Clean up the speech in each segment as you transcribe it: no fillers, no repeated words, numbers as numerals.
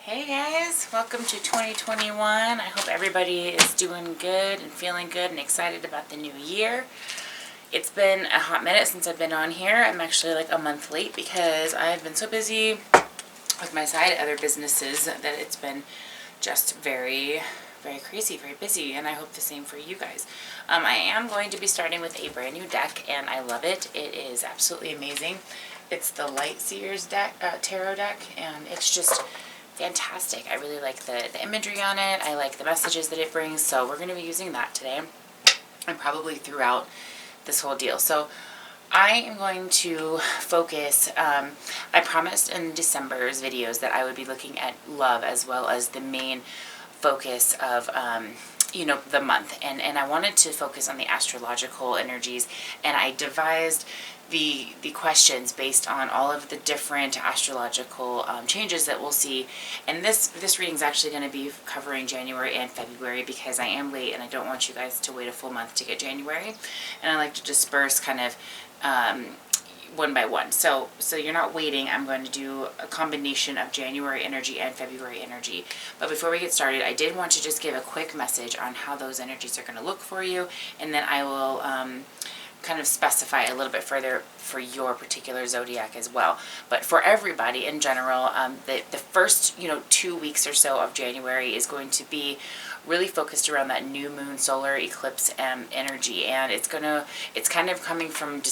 Hey guys, welcome to 2021. I hope everybody is doing good and feeling good and excited about the new year. It's been a hot minute since I've been on here. I'm actually like a month late because I've been so busy with my side other businesses that it's been just very crazy, very busy, and I hope the same for you guys. I am going to be starting with a brand new deck, and I love it. It is absolutely amazing. It's the Light Seers deck, tarot deck, and it's just fantastic. I really like the imagery on it. I like the messages that it brings, so we're going to be using that today and probably throughout this whole deal. So I am going to focus, I promised in December's videos that I would be looking at love as well as the main focus of the month, and I wanted to focus on the astrological energies, and I devised the questions based on all of the different astrological changes that we'll see. And this reading is actually going to be covering January and February because I am late and I don't want you guys to wait a full month to get January, and I like to disperse kind of one by one. So you're not waiting. I'm going to do a combination of January energy and February energy. But before we get started, I did want to just give a quick message on how those energies are going to look for you, and then I will kind of specify a little bit further for your particular zodiac as well. But for everybody in general, the first 2 weeks or so of January is going to be really focused around that new moon solar eclipse energy, and it's kind of coming from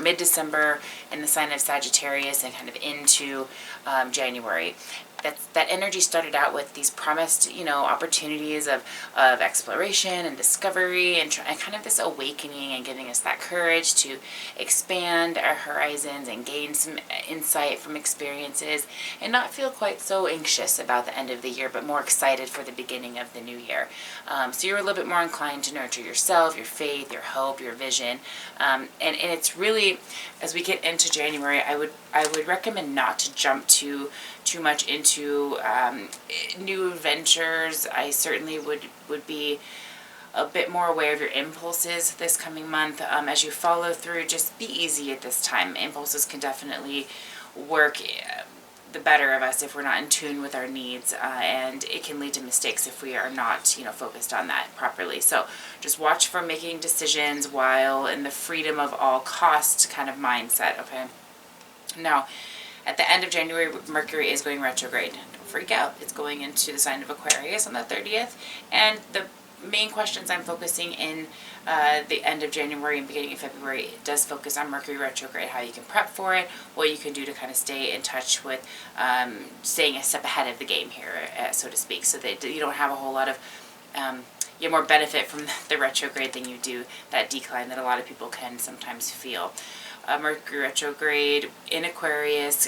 mid-December in the sign of Sagittarius and kind of into January. That energy started out with these promised, opportunities of exploration and discovery and kind of this awakening and giving us that courage to expand our horizons and gain some insight from experiences and not feel quite so anxious about the end of the year, but more excited for the beginning of the new year. So you're a little bit more inclined to nurture yourself, your faith, your hope, your vision. And it's really, as we get into January, I would recommend not to jump too much into new adventures. I certainly would be a bit more aware of your impulses this coming month. As you follow through, just be easy at this time. Impulses can definitely work the better of us if we're not in tune with our needs, and it can lead to mistakes if we are not focused on that properly. So just watch for making decisions while in the freedom of all costs kind of mindset. Okay, now at the end of January, Mercury is going retrograde. Don't freak out. It's going into the sign of Aquarius on the 30th. And the main questions I'm focusing in the end of January and beginning of February does focus on Mercury retrograde, how you can prep for it, what you can do to kind of stay in touch with staying a step ahead of the game here, so to speak, so that you don't have a whole lot of you more benefit from the retrograde than you do that decline that a lot of people can sometimes feel. Mercury retrograde in Aquarius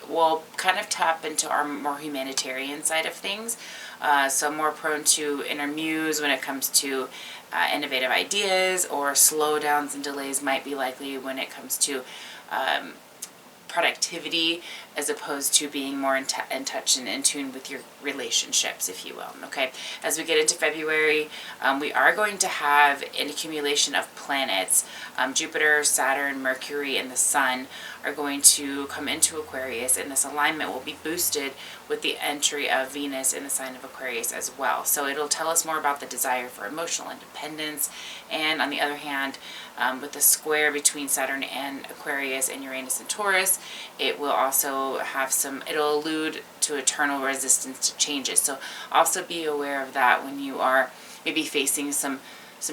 will kind of tap into our more humanitarian side of things. So more prone to inner muse when it comes to innovative ideas, or slowdowns and delays might be likely when it comes to productivity, as opposed to being more in touch and in tune with your relationships, if you will. Okay, as we get into February, we are going to have an accumulation of planets. Jupiter, Saturn, Mercury, and the Sun are going to come into Aquarius, and this alignment will be boosted with the entry of Venus in the sign of Aquarius as well. So it'll tell us more about the desire for emotional independence, and on the other hand, with the square between Saturn and Aquarius and Uranus and Taurus, it will also have it'll allude to eternal resistance to changes. So also be aware of that when you are maybe facing some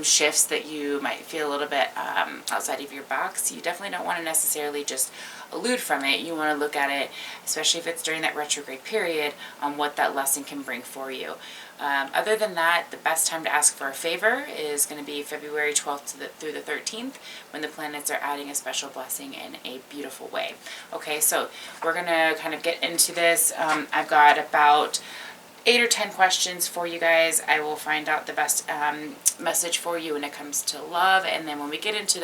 shifts that you might feel a little bit outside of your box. You definitely don't want to necessarily just allude from it. You want to look at it, especially if it's during that retrograde period, on what that lesson can bring for you. Other than that, the best time to ask for a favor is going to be February 12th through the 13th, when the planets are adding a special blessing in a beautiful way. Okay, so we're going to kind of get into this. I've got about 8 or 10 questions for you guys. I will find out the best message for you when it comes to love, and then when we get into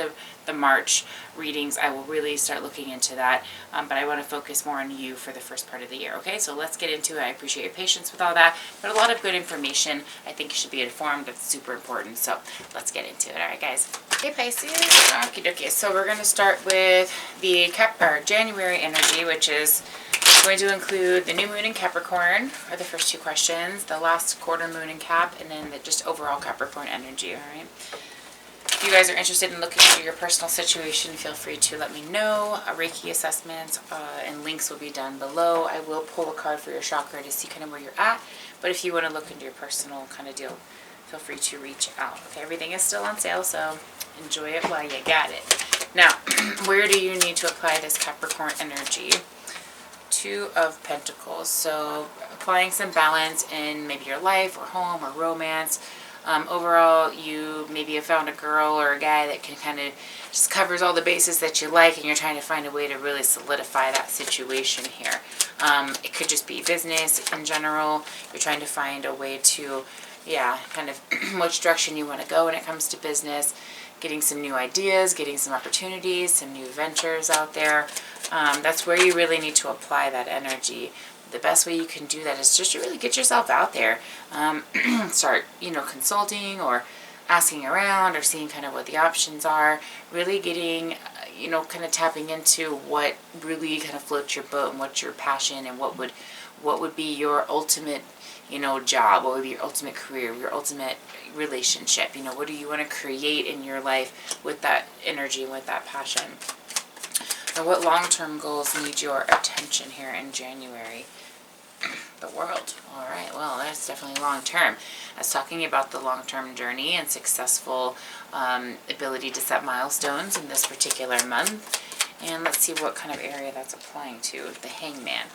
the March readings, I will really start looking into that, but I want to focus more on you for the first part of the year. Okay, so let's get into it. I appreciate your patience with all that, but a lot of good information. I think you should be informed. That's super important, so let's get into it. All right, guys. Okay, Pisces. Okie dokie. So we're going to start with the January energy, which is going to include the new moon in Capricorn are the first two questions, the last quarter moon in Cap, and then the just overall Capricorn energy, all right? If you guys are interested in looking into your personal situation, feel free to let me know. A Reiki assessment and links will be down below. I will pull a card for your chakra to see kind of where you're at, but if you want to look into your personal kind of deal, feel free to reach out. Okay, everything is still on sale, so enjoy it while you got it. Now, where do you need to apply this Capricorn energy? Two of Pentacles. So applying some balance in maybe your life or home or romance. Overall, you maybe have found a girl or a guy that can kind of just covers all the bases that you like, and you're trying to find a way to really solidify that situation here. It could just be business in general. You're trying to find a way to, kind of which direction you want to go when it comes to business, getting some new ideas, getting some opportunities, some new ventures out there. That's where you really need to apply that energy. The best way you can do that is just to really get yourself out there. Start, consulting or asking around or seeing kind of what the options are. Really getting, kind of tapping into what really kind of floats your boat and what's your passion and what would be your ultimate, job, what would be your ultimate career, your ultimate relationship. What do you want to create in your life with that energy, with that passion? And what long-term goals need your attention here in January? The world. All right, well, that's definitely long-term. I was talking about the long-term journey and successful ability to set milestones in this particular month. And let's see what kind of area that's applying to. The Hangman.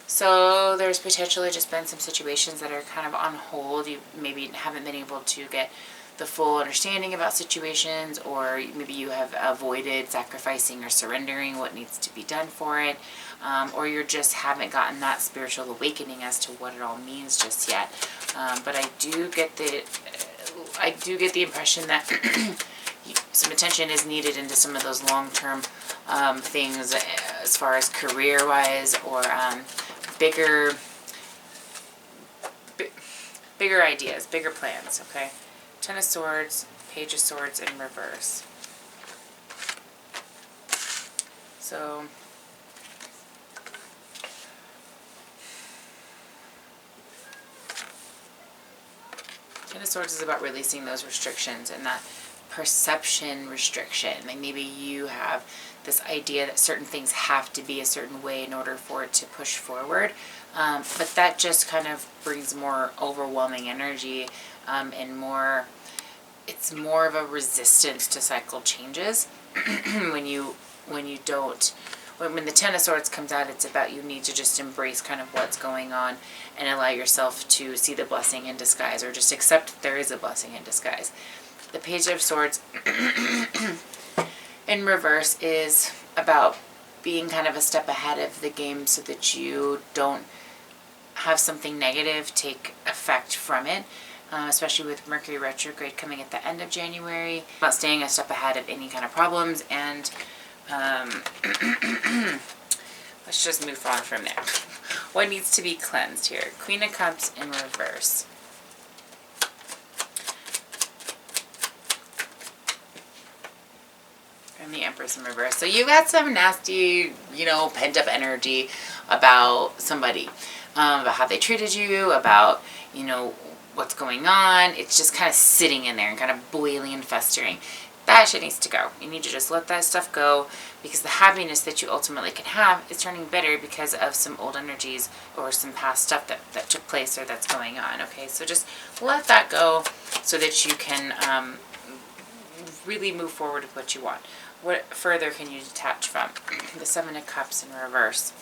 So there's potentially just been some situations that are kind of on hold. You maybe haven't been able to get the full understanding about situations, or maybe you have avoided sacrificing or surrendering what needs to be done for it, or you just haven't gotten that spiritual awakening as to what it all means just yet. But I do get the impression that some attention is needed into some of those long-term things as far as career-wise or bigger ideas, bigger plans. Okay. Ten of Swords, Page of Swords in reverse. So, Ten of Swords is about releasing those restrictions and that perception restriction. Like maybe you have this idea that certain things have to be a certain way in order for it to push forward. But that just kind of brings more overwhelming energy and it's more of a resistance to cycle changes. when the Ten of Swords comes out, it's about you need to just embrace kind of what's going on and allow yourself to see the blessing in disguise, or just accept that there is a blessing in disguise. The Page of Swords in reverse is about being kind of a step ahead of the game so that you don't have something negative take effect from it. Especially with Mercury retrograde coming at the end of January, about staying a step ahead of any kind of problems, and let's just move on from there. What needs to be cleansed here? Queen of Cups in reverse. And the Empress in reverse. So you got some nasty, pent-up energy about somebody, about how they treated you, about, what's going on. It's just kind of sitting in there and kind of boiling and festering. That shit needs to go. You need to just let that stuff go, because the happiness that you ultimately can have is turning bitter because of some old energies or some past stuff that took place or that's going on. Okay, so just let that go so that you can really move forward with what you want. What further can you detach from? The Seven of Cups in reverse.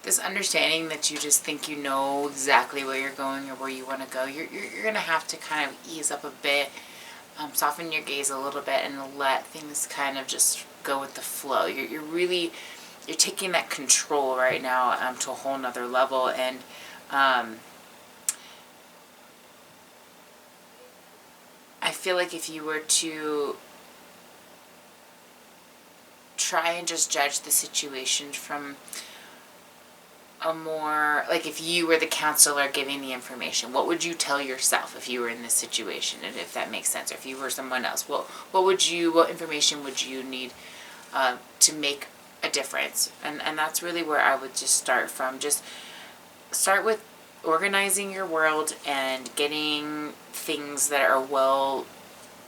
This understanding that you just think you know exactly where you're going or where you want to go, you're going to have to kind of ease up a bit, soften your gaze a little bit, and let things kind of just go with the flow. You're taking that control right now to a whole nother level, and I feel like if you were to try and just judge the situation from a more, like if you were the counselor giving the information, what would you tell yourself if you were in this situation, and if that makes sense, or if you were someone else, what information would you need to make a difference? And that's really where I would just start from. Just start with organizing your world and getting things that are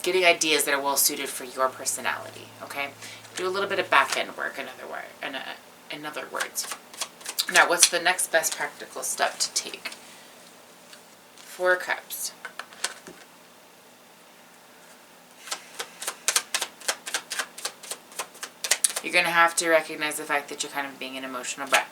getting ideas that are well suited for your personality. Okay, do a little bit of back end work. In other words. Now, what's the next best practical step to take? 4 cups. You're going to have to recognize the fact that you're kind of being an emotional brat.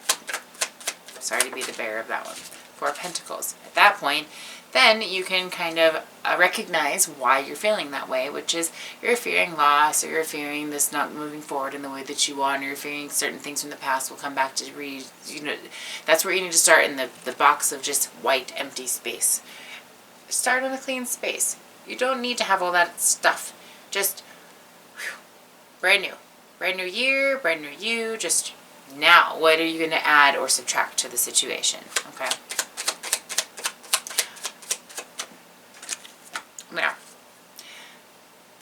Sorry to be the bearer of that one. 4 pentacles. At that point, then you can kind of recognize why you're feeling that way, which is you're fearing loss, or you're fearing this not moving forward in the way that you want, or you're fearing certain things from the past will come back to that's where you need to start, in the box of just white, empty space. Start in a clean space. You don't need to have all that stuff. Just brand new. Brand new year, brand new you, just now. What are you going to add or subtract to the situation? Okay. Now,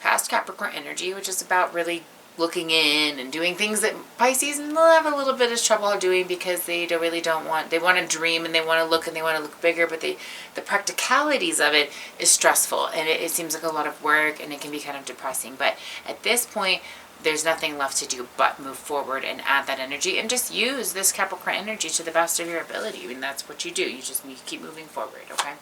past Capricorn energy, which is about really looking in and doing things that Pisces will have a little bit of trouble doing, because they want to dream and they want to look bigger, but the practicalities of it is stressful, and it seems like a lot of work, and it can be kind of depressing. But at this point, there's nothing left to do but move forward and add that energy, and just use this Capricorn energy to the best of your ability. I mean, that's what you do. You keep moving forward, okay?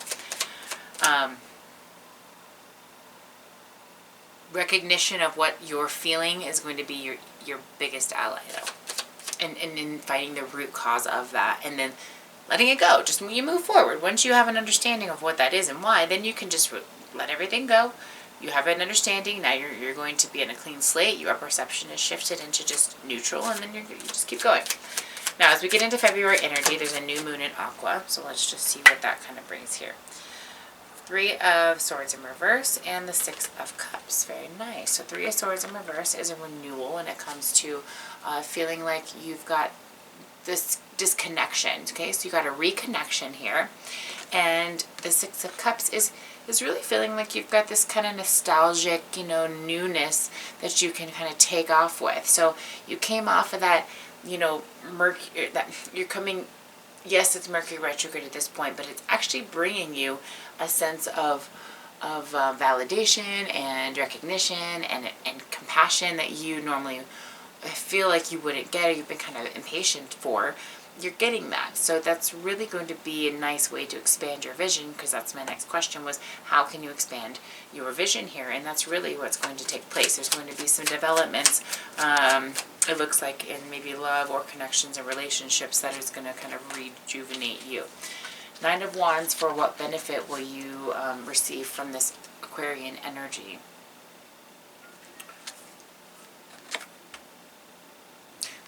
Recognition of what you're feeling is going to be your biggest ally, though. And in finding the root cause of that, and then letting it go. Just you move forward. Once you have an understanding of what that is and why, then you can just let everything go. You have an understanding. Now you're going to be in a clean slate. Your perception is shifted into just neutral, and then you just keep going. Now, as we get into February energy, there's a new moon in Aqua, so let's just see what that kind of brings here. 3 of Swords in reverse and the 6 of Cups. Very nice. So 3 of Swords in reverse is a renewal when it comes to feeling like you've got this disconnection. Okay, so you got a reconnection here. And the 6 of Cups is really feeling like you've got this kind of nostalgic, newness that you can kind of take off with. So you came off of that, Mercury, that you're coming. Yes, it's Mercury retrograde at this point, but it's actually bringing you a sense of validation and recognition and compassion that you normally feel like you wouldn't get, or you've been kind of impatient for. You're getting that. So that's really going to be a nice way to expand your vision, because that's my next question, was how can you expand your vision here? And that's really what's going to take place. There's going to be some developments, it looks like, in maybe love or connections and relationships that is going to kind of rejuvenate you. 9 of Wands, for what benefit will you receive from this Aquarian energy?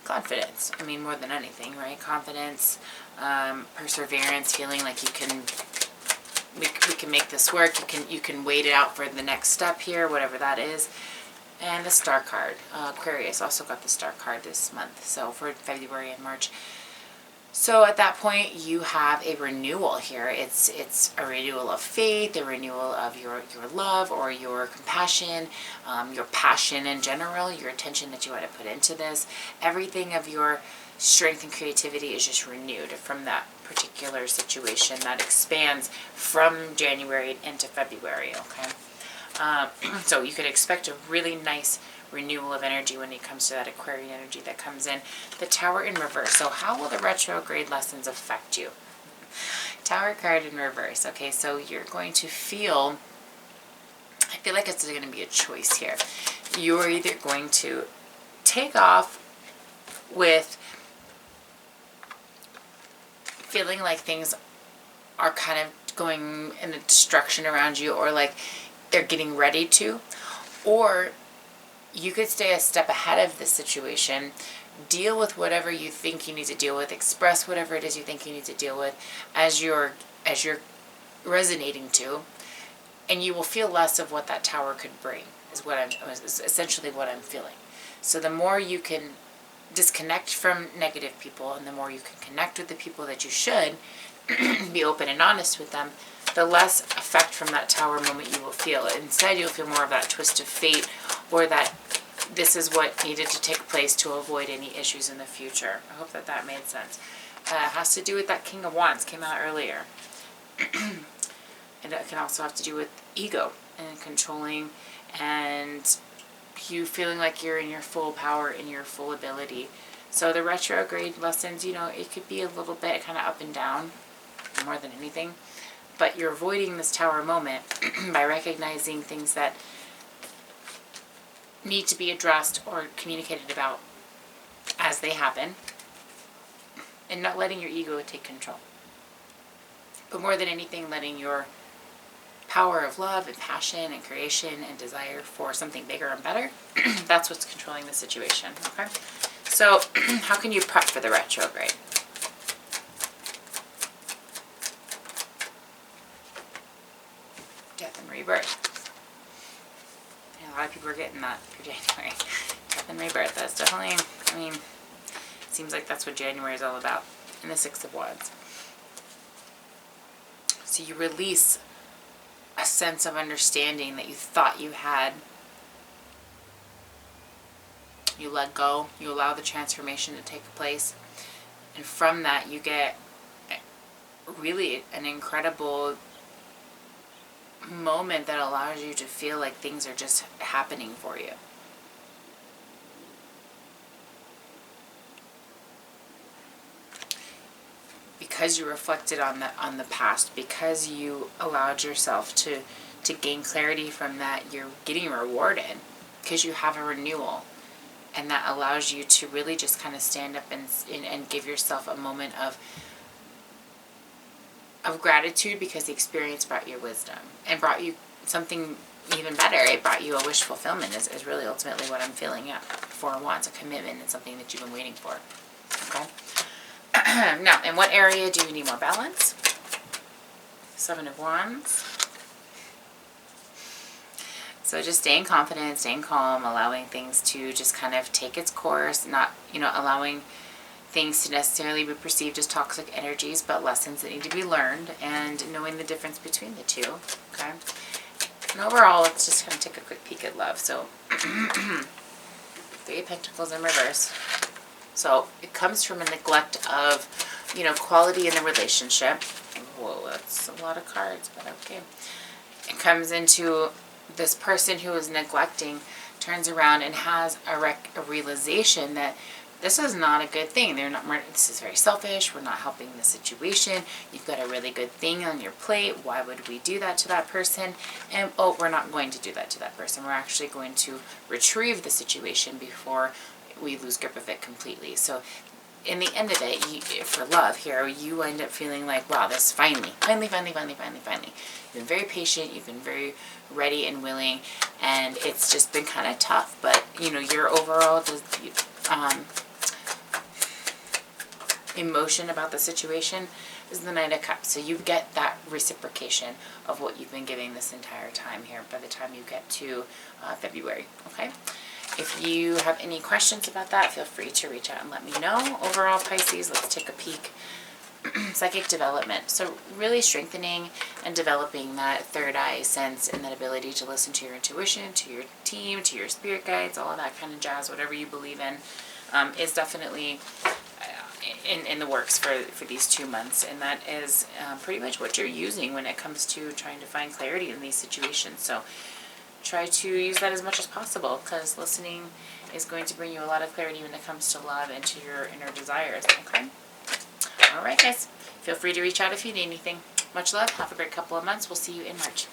Confidence. I mean, more than anything, right? Confidence, perseverance, feeling like we can make this work. You can wait it out for the next step here, whatever that is. And the Star card. Aquarius also got the Star card this month, so for February and March. So at that point, you have a renewal here. It's a renewal of faith, a renewal of your love or your compassion, your passion in general, your attention that you want to put into this. Everything of your strength and creativity is just renewed from that particular situation that expands from January into February, okay? So you could expect a really nice renewal of energy when it comes to that Aquarian energy that comes in. The Tower in reverse. So how will the retrograde lessons affect you? Tower card in reverse. Okay, so you're going to feel, I feel like it's going to be a choice here. You're either going to take off with feeling like things are kind of going in a destruction around you, or like they're getting ready to, or you could stay a step ahead of the situation, deal with whatever you think you need to deal with, express whatever it is you think you need to deal with as you're resonating to, and you will feel less of what that tower could bring, is essentially what I'm feeling. So the more you can disconnect from negative people, and the more you can connect with the people that you should, be open and honest with them, the less effect from that tower moment you will feel. Instead, you'll feel more of that twist of fate, or that this is what needed to take place to avoid any issues in the future. I hope that that made sense. It has to do with that King of Wands, came out earlier. And it can also have to do with ego and controlling, and you feeling like you're in your full power, in your full ability. So the retrograde lessons, you know, it could be a little bit kind of up and down more than anything. But you're avoiding this tower moment by recognizing things that need to be addressed or communicated about as they happen, and not letting your ego take control. But more than anything, letting your power of love and passion and creation and desire for something bigger and better, that's what's controlling the situation, okay? So how can you prep for the retrograde? Death and rebirth. And a lot of people are getting that for January. Death and rebirth. That's definitely, I mean, it seems like that's what January is all about. And the Six of Wands. So you release a sense of understanding that you thought you had. You let go. You allow the transformation to take place. And from that, you get really an incredible moment that allows you to feel like things are just happening for you. Because you reflected on the past, because you allowed yourself to gain clarity from that, you're getting rewarded because you have a renewal, and that allows you to really just kind of stand up and give yourself a moment of gratitude, because the experience brought you wisdom and brought you something even better. It brought you a wish fulfillment is really ultimately what I'm feeling at. Four of Wands, a commitment, and something that you've been waiting for. Okay. Now, in what area do you need more balance? Seven of Wands. So just staying confident, staying calm, allowing things to just kind of take its course, not, allowing things to necessarily be perceived as toxic energies, but lessons that need to be learned, and knowing the difference between the two, okay? And overall, let's just kind of take a quick peek at love. So, Three of Pentacles in reverse. So it comes from a neglect of, quality in the relationship. Whoa, that's a lot of cards, but okay. It comes into this person who is neglecting, turns around and has a realization that this is not a good thing. This is very selfish. We're not helping the situation. You've got a really good thing on your plate. Why would we do that to that person? And, we're not going to do that to that person. We're actually going to retrieve the situation before we lose grip of it completely. So in the end of it, for love here, you end up feeling like, wow, this finally. You've been very patient. You've been very ready and willing. And it's just been kind of tough. But, your overall emotion about the situation is the Knight of Cups. So you get that reciprocation of what you've been giving this entire time here by the time you get to February, okay? If you have any questions about that, feel free to reach out and let me know. Overall, Pisces, let's take a peek. Psychic development. So really strengthening and developing that third eye sense and that ability to listen to your intuition, to your team, to your spirit guides, all of that kind of jazz, whatever you believe in, is definitely in the works for these 2 months. And that is pretty much what you're using when it comes to trying to find clarity in these situations. So try to use that as much as possible, because listening is going to bring you a lot of clarity when it comes to love and to your inner desires, okay? All right, guys. Feel free to reach out if you need anything. Much love. Have a great couple of months. We'll see you in March.